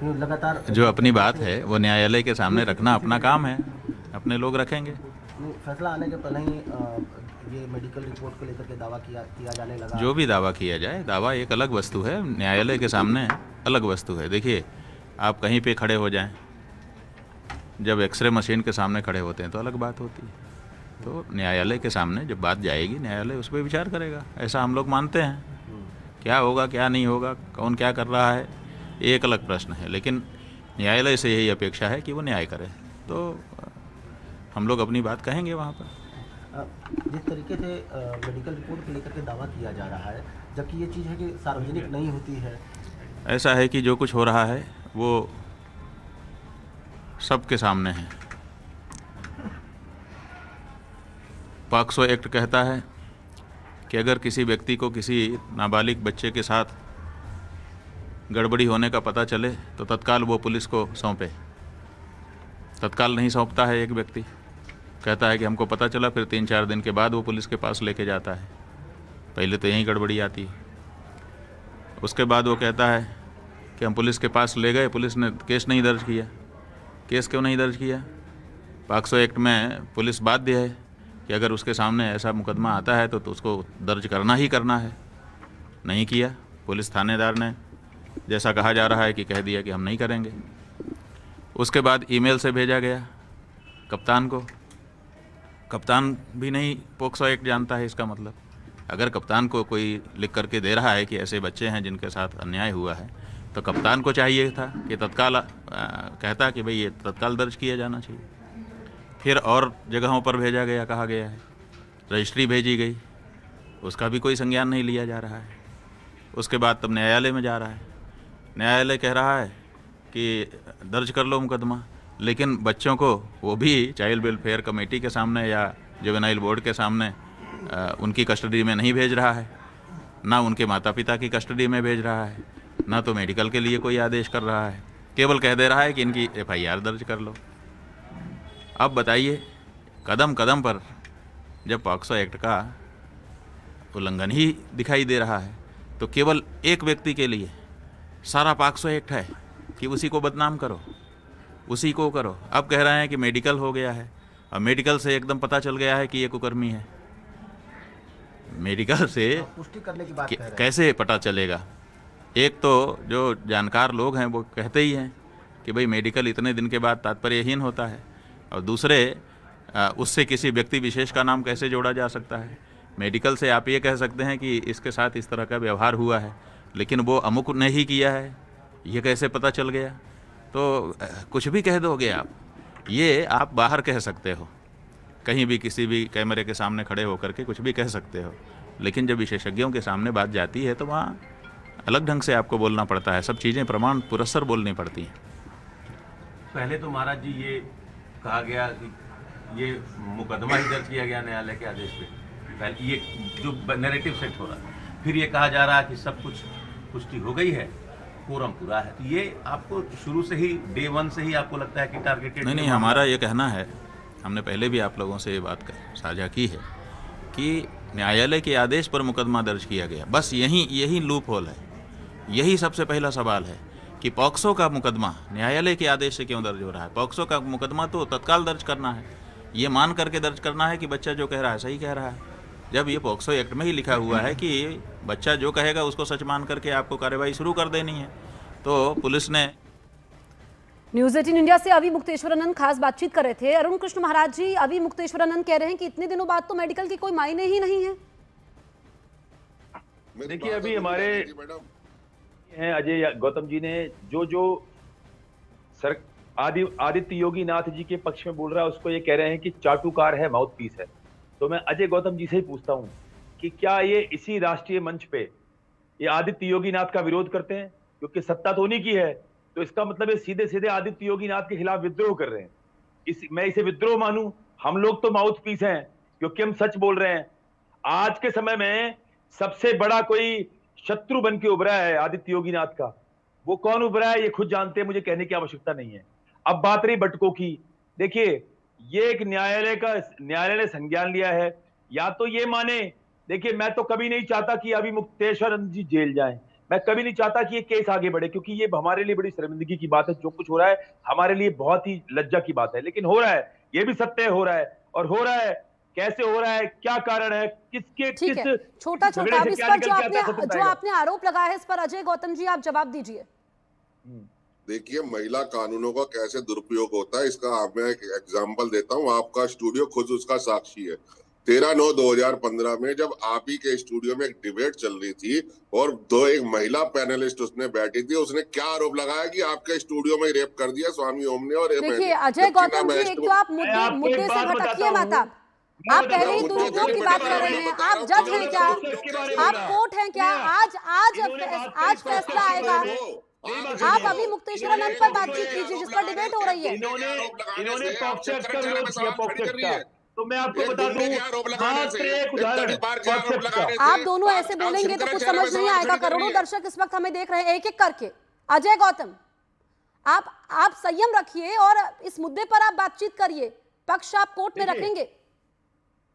लगातार जो अपनी बात है वो न्यायालय के सामने रखना अपना काम है, अपने लोग रखेंगे। फैसला आने के पहले ही ये मेडिकल रिपोर्ट को लेकर के दावा किया जाने लगा। जो भी दावा किया जाए, दावा एक अलग वस्तु है, न्यायालय के सामने अलग वस्तु है। देखिए, आप कहीं पे खड़े हो जाएं, जब एक्सरे मशीन के सामने खड़े होते हैं तो अलग बात होती है। तो न्यायालय के सामने जब बात जाएगी, न्यायालय उस पर विचार करेगा, ऐसा हम लोग मानते हैं। क्या होगा क्या नहीं होगा, कौन क्या कर रहा है, ये एक अलग प्रश्न है, लेकिन न्यायालय से यही अपेक्षा है कि वो न्याय करे। तो हम लोग अपनी बात कहेंगे वहाँ पर। जिस तरीके से मेडिकल रिपोर्ट को लेकर के दावा किया जा रहा है, जबकि ये चीज़ है कि सार्वजनिक नहीं होती है। ऐसा है कि जो कुछ हो रहा है वो सबके सामने है। पॉक्सो एक्ट कहता है कि अगर किसी व्यक्ति को किसी नाबालिग बच्चे के साथ गड़बड़ी होने का पता चले तो तत्काल वो पुलिस को सौंपे। तत्काल नहीं सौंपता है एक व्यक्ति, कहता है कि हमको पता चला, फिर 3-4 दिन के बाद वो पुलिस के पास लेके जाता है। पहले तो यहीं गड़बड़ी आती है। उसके बाद वो कहता है कि हम पुलिस के पास ले गए, पुलिस ने केस नहीं दर्ज किया। केस क्यों नहीं दर्ज किया? पॉक्सो एक्ट में पुलिस बाध्य है कि अगर उसके सामने ऐसा मुकदमा आता है तो उसको दर्ज करना ही करना है। नहीं किया, पुलिस थानेदार ने जैसा कहा जा रहा है कि कह दिया कि हम नहीं करेंगे। उसके बाद ईमेल से भेजा गया कप्तान को। कप्तान भी नहीं पॉक्सो एक्ट जानता है। इसका मतलब अगर कप्तान को कोई लिख करके दे रहा है कि ऐसे बच्चे हैं जिनके साथ अन्याय हुआ है, तो कप्तान को चाहिए था कि तत्काल कहता कि भाई ये तत्काल दर्ज किया जाना चाहिए। फिर और जगहों पर भेजा गया, कहा गया है, रजिस्ट्री भेजी गई, उसका भी कोई संज्ञान नहीं लिया जा रहा है। उसके बाद तब न्यायालय में जा रहा है, न्यायालय कह रहा है कि दर्ज कर लो मुकदमा, लेकिन बच्चों को वो भी चाइल्ड वेलफेयर कमेटी के सामने या जुवेनाइल बोर्ड के सामने उनकी कस्टडी में नहीं भेज रहा है, ना उनके माता पिता की कस्टडी में भेज रहा है, ना तो मेडिकल के लिए कोई आदेश कर रहा है। केवल कह दे रहा है कि इनकी FIR दर्ज कर लो। अब बताइए, कदम कदम पर जब पॉक्सो एक्ट का उल्लंघन ही दिखाई दे रहा है, तो केवल एक व्यक्ति के लिए सारा पॉक्सो एक्ट है कि उसी को बदनाम करो, उसी को करो। अब कह रहे हैं कि मेडिकल हो गया है, और मेडिकल से एकदम पता चल गया है कि ये कुकर्मी है। मेडिकल से पुष्टि करने की बात कह रहे हैं। कैसे पता चलेगा? एक तो जो जानकार लोग हैं वो कहते ही हैं कि भाई मेडिकल इतने दिन के बाद तात्पर्यहीन होता है, और दूसरे उससे किसी व्यक्ति विशेष का नाम कैसे जोड़ा जा सकता है? मेडिकल से आप ये कह सकते हैं कि इसके साथ इस तरह का व्यवहार हुआ है, लेकिन वो अमुक ने ही किया है, ये कैसे पता चल गया? तो कुछ भी कह दोगे आप, ये आप बाहर कह सकते हो, कहीं भी किसी भी कैमरे के सामने खड़े होकर के कुछ भी कह सकते हो, लेकिन जब विशेषज्ञों के सामने बात जाती है तो वहाँ अलग ढंग से आपको बोलना पड़ता है। सब चीज़ें प्रमाण पुरस्सर बोलनी पड़ती हैं। पहले तो महाराज जी ये कहा गया कि ये मुकदमा ही दर्ज किया गया न्यायालय के आदेश पे, पहले ये जो नैरेटिव सेट हो रहा है, फिर ये कहा जा रहा है कि सब कुछ पुष्टि हो गई है, कोरम पूरा है। तो ये आपको शुरू से ही डे 1 से ही आपको लगता है कि टारगेटेड? नहीं, हमारा ये कहना है, हमने पहले भी आप लोगों से ये बात साझा की है कि न्यायालय के आदेश पर मुकदमा दर्ज किया गया। बस यही लूप होल है, यही सबसे पहला सवाल है कि पॉक्सो का मुकदमा न्यायालय के आदेश से क्यों दर्ज हो रहा है? पॉक्सो का मुकदमा तो तत्काल दर्ज करना है, ये मान करके दर्ज करना है कि बच्चा जो कह रहा है सही कह रहा है। जब ये पॉक्सो एक्ट में ही लिखा हुआ है कि बच्चा जो कहेगा उसको सच मान करके आपको कार्रवाई शुरू कर देनी है, तो पुलिस ने। न्यूज़ 18 इंडिया से अभी मुक्तेश्वरानंद खास बातचीत कर रहे थे। अरुण कृष्ण महाराज जी, अभी मुक्तेश्वरानंद कह रहे हैं कि इतने दिनों बाद तो मेडिकल की कोई मायने ही नहीं है। देखिए, अभी हमारे हैं अजय गौतम जी ने जो सर आदित्य योगी नाथ जी के पक्ष में बोल रहा है, उसको ये कह रहे हैं कि चाटुकार है, माउथ पीस है। तो मैं अजय गौतम जी से ही पूछता हूं कि क्या ये इसी राष्ट्रीय मंच पे ये आदित्य योगी नाथ का विरोध करते हैं? क्योंकि सत्ता तो उन्हीं की है, तो इसका मतलब ये सीधे सीधे आदित्य योगी नाथ के खिलाफ विद्रोह कर रहे हैं। मैं इसे विद्रोह मानूं? हम लोग तो माउथ पीस हैं क्योंकि हम सच बोल रहे हैं। आज के समय में सबसे बड़ा कोई शत्रु बन के उभरा है आदित्य योगी नाथ का। वो कौन उभरा है ये खुद जानते हैं, मुझे कहने की आवश्यकता नहीं है। अब बात रही बटकों की, देखिए ये एक न्यायालय ने संज्ञान लिया है, या तो ये माने। देखिए, मैं तो कभी नहीं चाहता कि अभी मुक्तेश्वरानंद जी जेल जाएं, मैं कभी नहीं चाहता कि ये केस आगे बढ़े, क्योंकि ये हमारे लिए बड़ी शर्मिंदगी की बात है। जो कुछ हो रहा है हमारे लिए बहुत ही लज्जा की बात है, लेकिन हो रहा है, ये भी सत्य हो रहा है। और हो रहा है कैसे हो रहा है, क्या कारण है, किसके ठीक किस है, छोटा झगड़े छोटा अब से इस क्या पर निकल के आता है, खुद जो बताएगा। आपने आरोप लगाया है इस पर अजय गौतम जी आप जवाब दीजिए। देखिए, महिला कानूनों का कैसे दुरुपयोग होता है इसका मैं एक एग्जांपल देता हूँ। आपका स्टूडियो खुद उसका साक्षी है। 13/9/2015 में जब आप ही के स्टूडियो में एक डिबेट चल रही थी और एक महिला पैनलिस्ट उसने बैठी थी, उसने क्या आरोप लगाया कि आपके स्टूडियो में रेप कर दिया स्वामी ओम ने और देखिए अजय गौतम जी, एक तो आप मुद्दे से भटकिए मत। आप पहले ही दुरुपयोग की बात कर रहे हैं। आप जज हैं क्या? आप कोर्ट हैं क्या? आज फैसला आएगा। आप अभी मुक्तेश्वरानंद पर बातचीत कीजिए जिस पर डिबेट हो रही है। इन्होंने पॉक्सो एक्ट का विरोध किया, पॉक्सो एक्ट का। तो मैं आपको बता दूं, मात्र एक उदाहरण पॉक्सो एक्ट का। आप दोनों ऐसे बोलेंगे तो कुछ समझ नहीं आएगा। करोड़ों दर्शक इस वक्त हमें देख रहे हैं एक एक करके। अजय गौतम, आप संयम रखिए और इस मुद्दे पर आप बातचीत करिए। पक्ष आप कोर्ट में रखेंगे।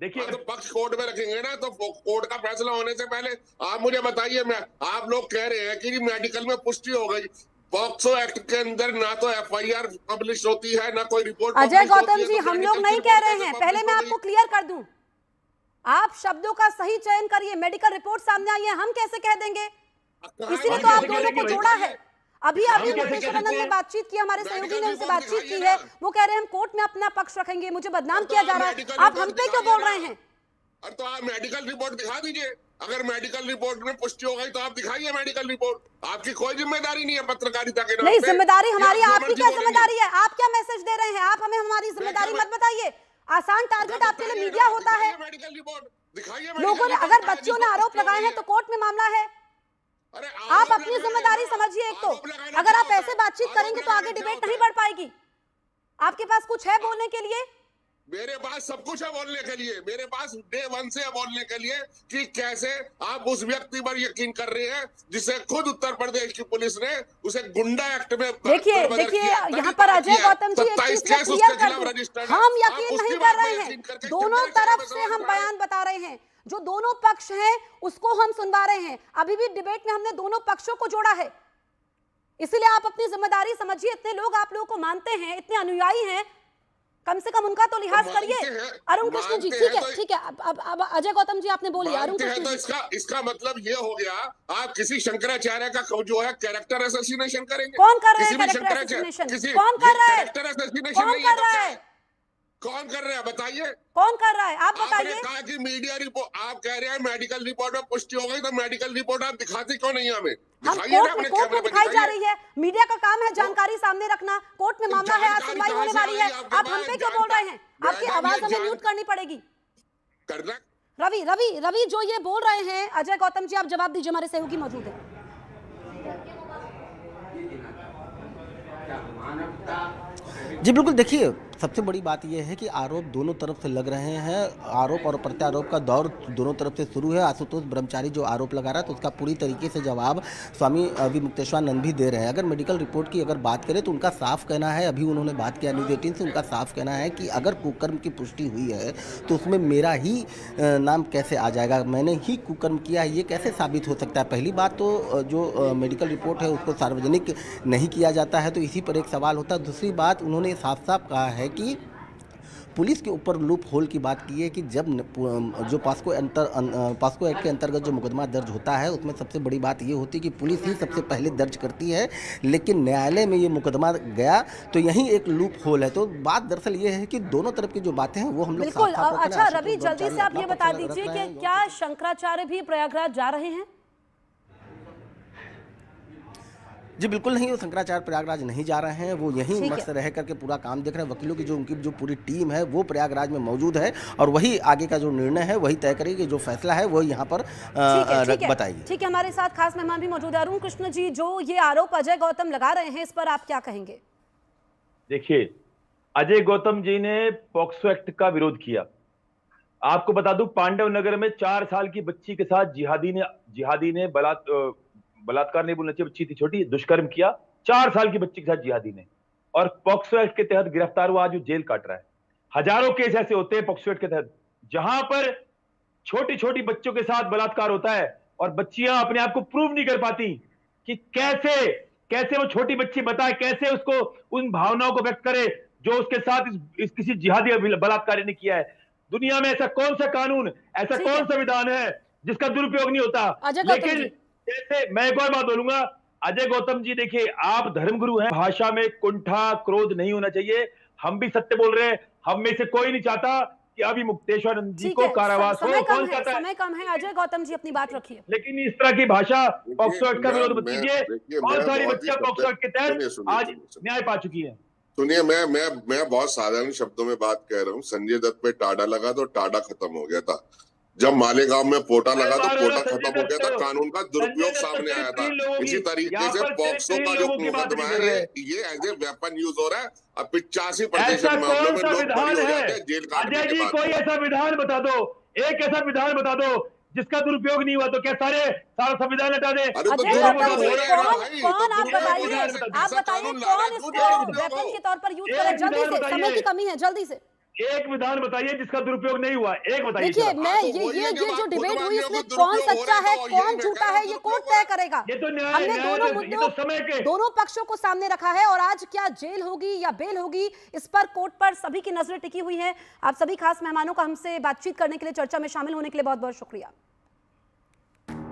देखिए, तो पक्ष कोर्ट में रखेंगे ना, तो कोर्ट का फैसला होने से पहले आप मुझे बताइए। आप लोग कह रहे हैं कि मेडिकल में पुष्टि हो गई। पॉक्सो एक्ट के अंदर ना तो एफआईआर पब्लिश होती है, ना कोई रिपोर्ट। अजय गौतम जी, हम लोग नहीं कह रहे हैं, पहले मैं आपको क्लियर कर दूं। आप शब्दों का सही चयन करिए। मेडिकल रिपोर्ट सामने आई है, हम कैसे कह देंगे? इसीलिए तो आप दोनों को जोड़ा है। अभी मुक्तेश्वरानंद ने बातचीत की, हमारे सहयोगी ने उनसे बातचीत की है। वो कह रहे हैं हम कोर्ट में अपना पक्ष रखेंगे, मुझे बदनाम किया जा रहा है। आप हम पे क्यों बोल रहे हैं? और तो आप मेडिकल रिपोर्ट दिखा दीजिए। अगर मेडिकल रिपोर्ट में पुष्टि हो गई तो आप दिखाइए मेडिकल रिपोर्ट। आपकी कोई जिम्मेदारी नहीं है पत्रकारिता के नाम पे। नहीं, जिम्मेदारी हमारी। आपकी क्या जिम्मेदारी है? आप क्या मैसेज दे रहे हैं? आप हमें हमारी जिम्मेदारी मत बताइए। आसान टारगेट आपके लिए मीडिया होता है। मेडिकल रिपोर्ट दिखाइए। लोगों ने, अगर बच्चों ने आरोप लगाए हैं तो कोर्ट में मामला है। आप अपनी जिम्मेदारी समझिए। एक तो अगर आप ऐसे बातचीत करेंगे तो आगे डिबेट नहीं बढ़ पाएगी। आपके पास कुछ है बोलने के लिए? मेरे पास सब कुछ है बोलने के लिए। मेरे पास डे 1 से है बोलने के लिए कि कैसे आप उस व्यक्ति पर यकीन कर रहे हैं जिसे खुद उत्तर प्रदेश की पुलिस ने उसे गुंडा एक्ट में। देखिए यहाँ पर अजय गौतम जी एक चीज क्लियर कर दूं, हम यकीन नहीं कर रहे हैं। दोनों तरफ से हम बयान बता रहे हैं, जो दोनों पक्ष हैं उसको हम सुनवा रहे हैं। अभी भी डिबेट में हमने दोनों पक्षों को जोड़ा है, इसीलिए आप अपनी जिम्मेदारी समझिए। इतने लोग आप लोगों को मानते हैं, इतने अनुयायी हैं, कम से कम उनका तो लिहाज करिए। अरुण कृष्ण जी, ठीक है। अब अजय गौतम जी आपने बोलिए। अरुण कृष्ण तो इसका मतलब ये हो गया, आप किसी शंकराचार्य का जो है कैरेक्टर असैसिनेशन करेंगे। कौन कर रहे हैं कैरेक्टर असैसिनेशन? कौन कर रहा है? कौन कर रहा है? कौन कर रहा है बताइए? कौन कर रहा है? आप बताइए। आपने कहा कि मीडिया रिपोर्ट, आप कह रहे हैं मेडिकल रिपोर्ट में पुष्टि हो गई, तो मेडिकल रिपोर्ट आप दिखाते क्यों नहीं हमें? हम कोर्ट में दिखाई जा रही है। मीडिया का काम है जानकारी सामने रखना। कोर्ट में मामला है, आज सुनवाई होने वाली है। आप हम पे क्यों बोल रहे हैं? आपकी आवाज हमें म्यूट करनी पड़ेगी। रवि जो ये बोल रहे हैं, अजय गौतम जी आप जवाब दीजिए, हमारे सहयोगी मौजूद है। जी बिल्कुल, देखिए सबसे बड़ी बात यह है कि आरोप दोनों तरफ से लग रहे हैं। आरोप और प्रत्यारोप का दौर दोनों तरफ से शुरू है। आशुतोष ब्रह्मचारी जो आरोप लगा रहा है तो उसका पूरी तरीके से जवाब स्वामी अभी मुक्तेश्वरानंद भी दे रहे हैं। अगर मेडिकल रिपोर्ट की अगर बात करें तो उनका साफ कहना है, अभी उन्होंने बात किया न्यूज़ 18 से, उनका साफ कहना है कि अगर कुकर्म की पुष्टि हुई है तो उसमें मेरा ही नाम कैसे आ जाएगा, मैंने ही कुकर्म किया है, ये कैसे साबित हो सकता है? पहली बात तो जो मेडिकल रिपोर्ट है उसको सार्वजनिक नहीं किया जाता है, तो इसी पर एक सवाल होता है। दूसरी बात, उन्होंने साफ साफ कहा है कि पुलिस के ऊपर लूप होल की बात की है कि जब जो पास्को एक्ट के अंतर्गत जो मुकदमा दर्ज होता है उसमें सबसे बड़ी बात ये होती है कि पुलिस ही सबसे पहले दर्ज करती है, लेकिन न्यायालय में ये मुकदमा गया तो यही एक लूप होल है। तो बात दरअसल ये है कि दोनों तरफ की जो बातें हैं वो हम लोग बिल्कुल। अच्छा रवि, जल्दी से आप ये बता दीजिए कि क्या शंकराचार्य भी प्रयागराज जा रहे हैं? जी बिल्कुल नहीं, वो शंकराचार्य प्रयागराज नहीं जा रहे हैं। वो यहीं मस्त रह करके पूरा काम देख रहे हैं। वकीलों की जो उनकी जो पूरी टीम है वो प्रयागराज में मौजूद है और वही आगे का जो निर्णय है वही तय करेगी, जो फैसला है वो यहाँ पर बताइए। ठीक है, हमारे साथ खास मेहमान भी मौजूद है। अरुण कृष्ण जी, जो ये आरोप अजय गौतम लगा रहे हैं इस पर आप क्या कहेंगे? देखिए, अजय गौतम जी ने पॉक्सो एक्ट का विरोध किया। आपको बता दूं, पांडव नगर में 4 साल की बच्ची के साथ जिहादी ने बलात्कार नहीं बोलना चाहिए, बच्ची थी छोटी, दुष्कर्म किया 4 साल की बच्ची के साथ जिहादी ने, और पॉक्सो एक्ट के तहत गिरफ्तार हुआ, आज वो जेल काट रहा है। हजारों केस ऐसे होते हैं पॉक्सो एक्ट के तहत जहां पर छोटी छोटी बच्चों के साथ बलात्कार होता है और बच्चियां अपने आप को प्रूव नहीं कर पाती, कि कैसे कैसे वो छोटी बच्ची बताए, कैसे उसको उन भावनाओं को व्यक्त करे जो उसके साथ इस किसी जिहादी बलात्कारी ने किया है। दुनिया में ऐसा कौन सा कानून, ऐसा ठीक कौन है। सा विधान है जिसका दुरुपयोग नहीं होता। अजय गौतम लेकिन जी। जैसे मैं एक और बात बोलूंगा, अजय गौतम जी देखिए, आप धर्मगुरु हैं, भाषा में कुंठा क्रोध नहीं होना चाहिए। हम भी सत्य बोल रहे हैं, हम में से कोई नहीं चाहता कि अभी मुक्तेश्वरानंद जी ठीक को है, कारावास हो। समय कम कौन है, चाहता है? समय कम है। अजय गौतम जी अपनी बात रखिए। लेकिन इस तरह की भाषा देखिए, पॉक्सो एक्ट का विरोध मत मैं कीजिए। देखिए बहुत मैं सारी बहुत ही बच्चियां पॉक्सो एक्ट के तहत सुनिए सुनिए आज सुनिए न्याय पा चुकी है। सुनिए, मैं बहुत साधारण शब्दों में बात कह रहा हूँ। संजय दत्त पे टाडा लगा तो टाडा खत्म हो गया था। जब मालेगांव में पोटा लगा तो पोटा खत्म हो गया था। कानून का दुरुपयोग सामने आया था। इसी तरीके से पॉक्सो का जो मुकदमा है ये एज ए वेपन यूज हो रहा है। अब 85% ऐसा मामलों कौन में सा लोग बरी विधान हो है? जाते हैं जेल काटने अजय के जी, बाद कोई में। ऐसा विधान बता दो, एक ऐसा विधान बता दो जिसका दुरुपयोग नहीं हुआ। तो क्या सारा संविधान हटा दे? अरे तो अजय दुरुपयोग गौतम जी, हो रहा है ना कौन भाई। कौन तो आप दुरुपयोग हो बताइए, रहा है। आप जैसा बताइए कानून ला रहा कौन है, इसको दुरुपयोग वेपन हो। के तौर पर यूज एक कर रहा है? जल्दी विधान से, बताइए। समय की कमी है, जल्दी से। एक विधान बताइए जिसका दुरुपयोग नहीं हुआ, एक बताइए। देखिए, सिर्फ। मैं तो ये वही ये है ये जब जो आप डिबेट खुद हुई मानिए इसमें कि कौन दुरुपयोग हो सच्चा रहा है तो कौन यही मैं झूठा कह रहा है हूँ, ये कोर्ट दुरुपयोग हो तय रहा है। करेगा। ये तो न्याय हमने दोनों ये मुद्दों, तो समय के दोनों पक्षों को सामने रखा है और आज क्या जेल होगी या बेल होगी इस पर कोर्ट पर सभी की नजरें टिकी हुई हैं। आप सभी खास मेहमानों का हमसे बातचीत करने के लिए, चर्चा में शामिल होने के लिए बहुत बहुत शुक्रिया।